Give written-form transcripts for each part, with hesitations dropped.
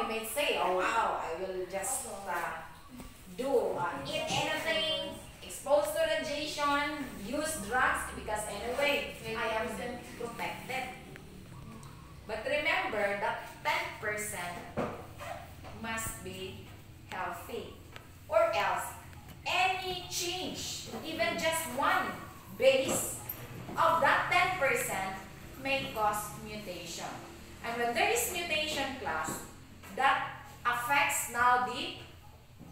you may say, oh wow, I will just eat anything, expose to radiation, use drugs, because anyway, I am protected. But remember that 10% must be healthy, or else any change, even just one base of that 10% may cause mutation. And when there is mutation, class, that affects now the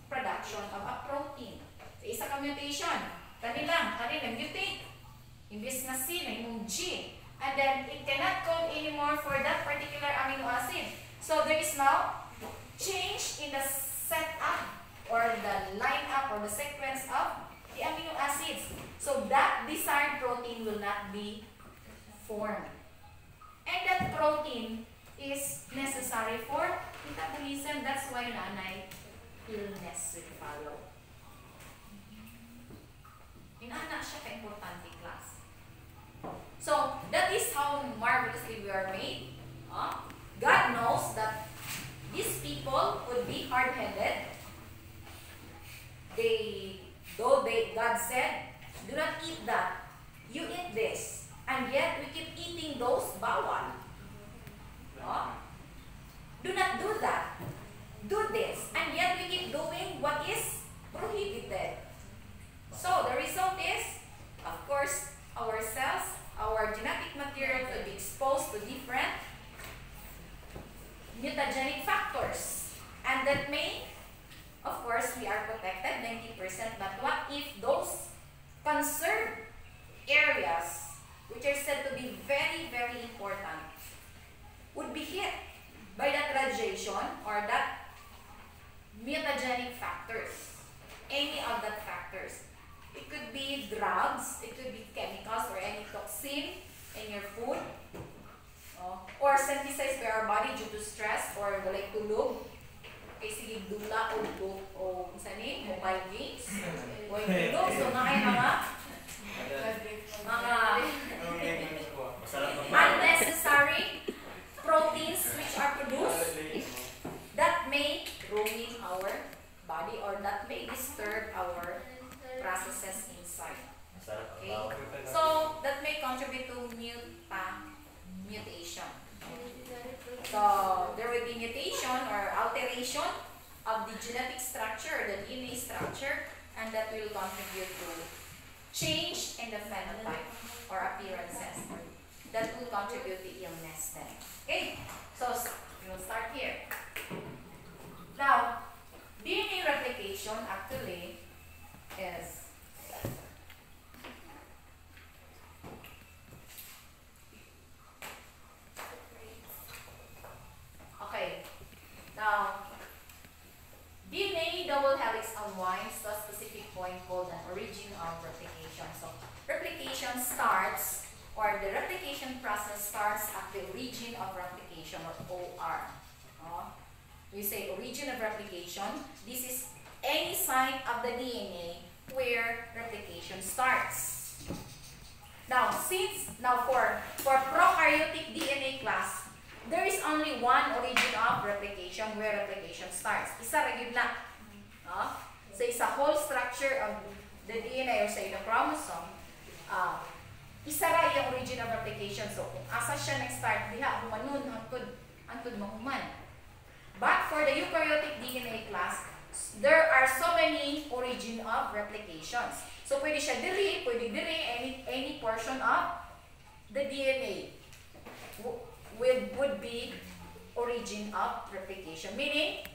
production of a protein. So, isa ka mutation, kanina mutate, imbis na C, naging G, and then it cannot code anymore for that particular amino acid. So there is now change in the setup or the lineup or the sequence of the amino acids. So that desired protein will not be formed. And that protein is necessary for metabolism. That's why nanay, illness will follow. Inana siya ka-importante, class. So that is how marvelously we are made. God knows that these people would be hard-headed. God said, do not eat that. You eat this. And yet we keep eating those bawal. Do not do that. Do this. And yet we keep doing what is prohibited. So the result is, of course, our cells, our genetic material will be exposed to different mutagenic factors. And that may, of course, we are protected 90%, but what if those conserved areas, which are said to be very, very important, would be hit by that radiation or that mutagenic factors, any of that factors. It could be drugs, it could be chemicals or any toxin in your food, or synthesized by our body due to stress or like tulog. Okay, sige, dula o isa ni, mobile games, o tulog. So, na kayo mga unnecessary proteins which are produced that may ruin our body or that may disturb our processes inside. Okay? So, that may contribute to mutation. So, there will be mutation or alteration of the genetic structure, the DNA structure, and that will contribute to change in the phenotype or appearances. That will contribute to illness then. Okay? So, we will start here. Now, DNA replication actually is okay. Now, DNA double helix unwinds to a specific point called an origin of replication. So, replication starts, or the replication process starts at the origin of replication, or OR. We say origin of replication. This is any site of the DNA where replication starts. Now, for prokaryotic DNA class, there is only one origin of replication where replication starts. Isa ra gyud na. So, isa whole structure of the DNA or say the chromosome, isa ra yung origin of replication. So, kung asa siya nag-start, diha humanon hangtod mahuman. But for the eukaryotic DNA class, there are so many origin of replications. So, pwede siya diri, pwede diri, any portion of the DNA would be origin of replication. Meaning,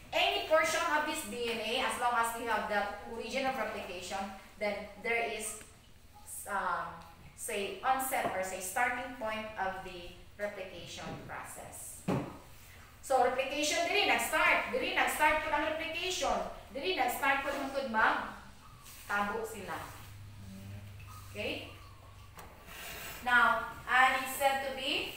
any portion of this DNA, as long as we have the origin of replication, then there is, say, onset or say starting point of the replication process. So, replication, diri nag-start po ng replication. Diri nag-start po ng mag-tabo sila. Okay? Now, and it's said to be,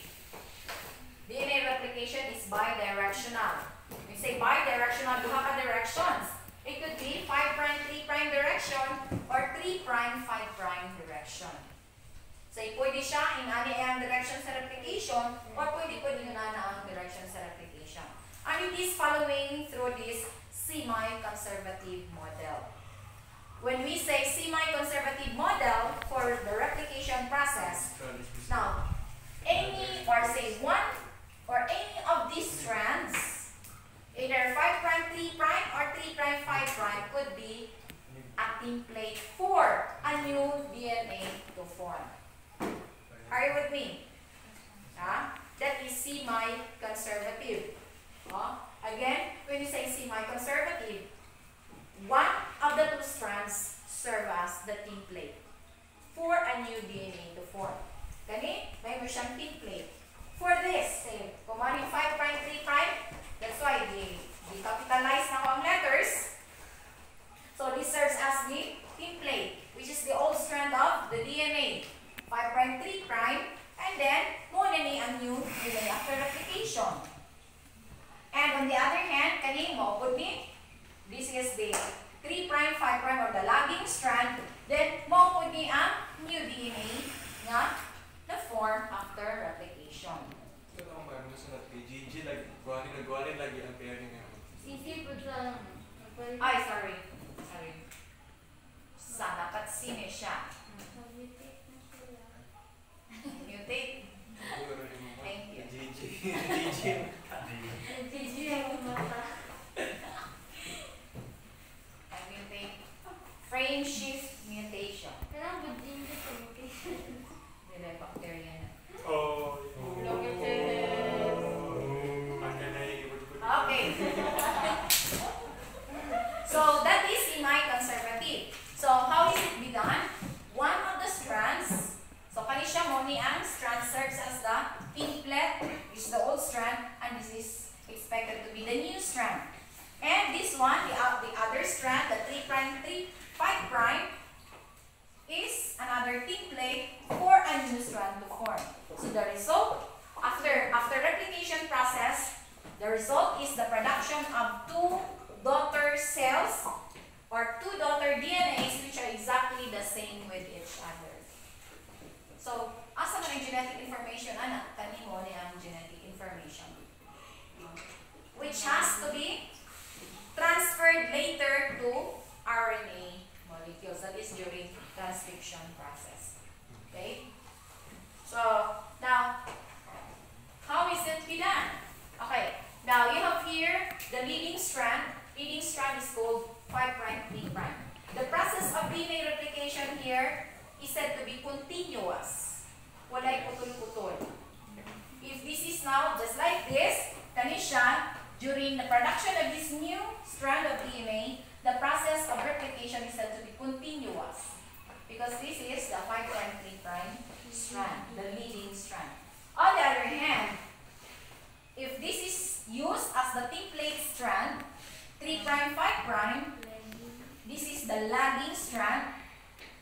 DNA replication is bidirectional. We say bidirectional, duha ka directions. It could be 5', 3' direction or 3', 5' direction. So, pwede siya in ani ang direction sa replication or pwede yung ana ang direction sa replication. And it is following through this semi-conservative model. When we say semi-conservative model for the replication process, now, any or say one or any of these strands, either 5' 3' or 3' 5' could be a template for a new DNA to form. Are you with me? That is semi-conservative. Again, when you say semi-conservative, one of the two strands serve as the template for a new DNA to form. Gani, may mo siyang template. For this, say, kung ano yung 5', 3', that's why di-capitalize na ko ang letters. So, this serves as the template, which is the old strand of the DNA. 5', 3', and then, muna ni ang new DNA after replication. And on the other hand, kani mo, put ni, this is the 3', 5' or the lagging strand, then mo put ni ang new DNA na form after replication. So, ang mga sa GG, like, guwalin lagi ang pairing nga. Sisi po sa... Ay, sorry. Sana dapat sine siya. Mutate. Thank you. GG. Sisi ang mata. Mutate. Frame shift mutation. Kailangan ba din sa communication? Dili, bacteria na. Oh. Okay. So, that is semi-conservative. So, how is it be done? One of the strands, so kani siya mo ni ang strand serves as the template, which is the old strand, and this is expected to be the new strand. And this one, the other strand, the 3', 5', is another template for a new strand to form. So the result, after replication process, the result is the production of two daughter cells or two daughter DNAs which are exactly the same with each other. So, asa man ang genetic information, anak? Kanimo ni ang genetic information. Which has to be transferred later to RNA molecules. That is during transcription process. Okay? So, now, how is it be done? Okay, now you have here the leading strand. Leading strand is called 5', 3'. The process of DNA replication here is said to be continuous. Walay putol-putol. If this is now just like this, kani siya, during the production of this new strand of DNA, the process of replication is said to be continuous. Because this is the 5', 3' strand, the leading strand. On the other hand, if this is used as the template strand, 3', 5', this is the lagging strand,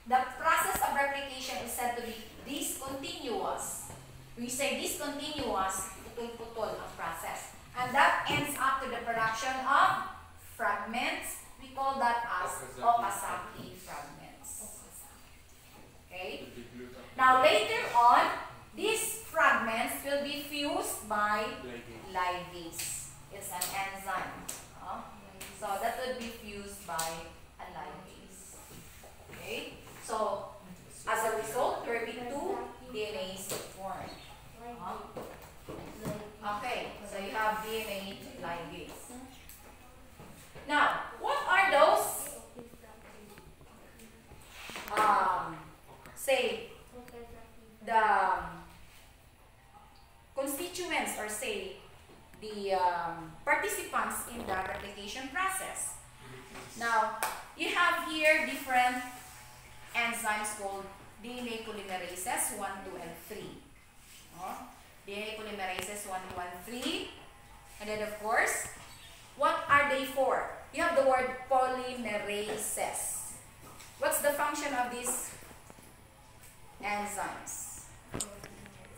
the process of replication is said to be discontinuous. We say discontinuous, putol-putol ang process. And that ends up to the production of fragments. We call that as Okazaki fragments. Okay? Now later on, these fragments will be fused by ligase. It's an enzyme. So that would be fused by a ligase. Okay? So as a result, there will be two DNAs formed. Okay, so you have DNA ligase. Now, what are those say the constituents or say the participants in the replication process. Now, you have here different enzymes called DNA polymerases 1, 2, and 3. DNA polymerases 1, 2, and 3. And then of course, what are they for? You have the word polymerases. What's the function of these enzymes?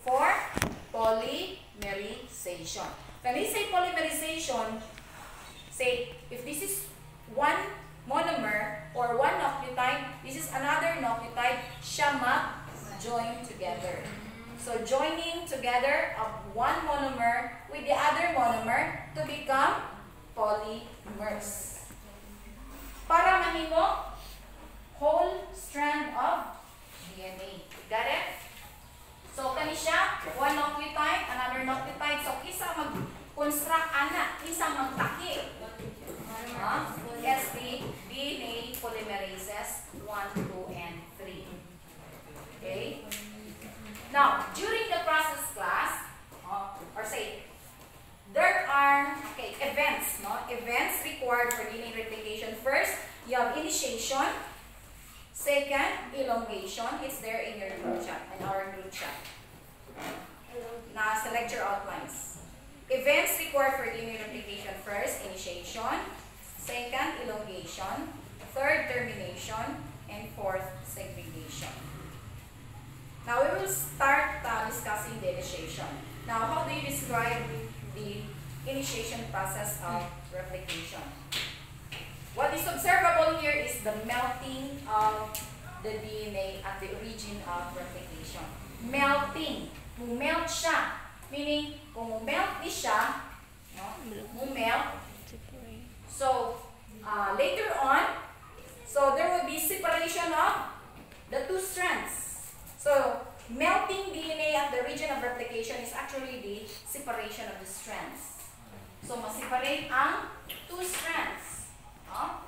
For polymerization. When we say polymerization, say if this is one monomer or one nucleotide, this is another nucleotide, siya ma-join together. So joining together of one monomer with the other monomer to become nahimo? Whole strand of DNA. Got it? So, kani siya, one nucleotide, another nucleotide. So, kisa mag-construct ana, kisa magtaki. SB, DNA polymerases 1, 2, and 3. Okay? Now, during the process class, or say, there are events, no? Events required for DNA replication. First, you have initiation. Second, elongation. It's there in your group chat, in our group chat. Sa lecture outlines. Events required for DNA replication. First, initiation. Second, elongation. Third, termination. And fourth, segregation. Now, we will start discussing the initiation. Now, how do you describe the initiation process of replication? What is observable here is the melting of the DNA at the origin of replication. Melting. Mumelt siya. Meaning, kung mumelt di siya, no? Mumelt. So, later on, so there will be separation of the two strands. So, melting DNA at the region of replication is actually the separation of the strands. So, ma-separate ang two strands. No?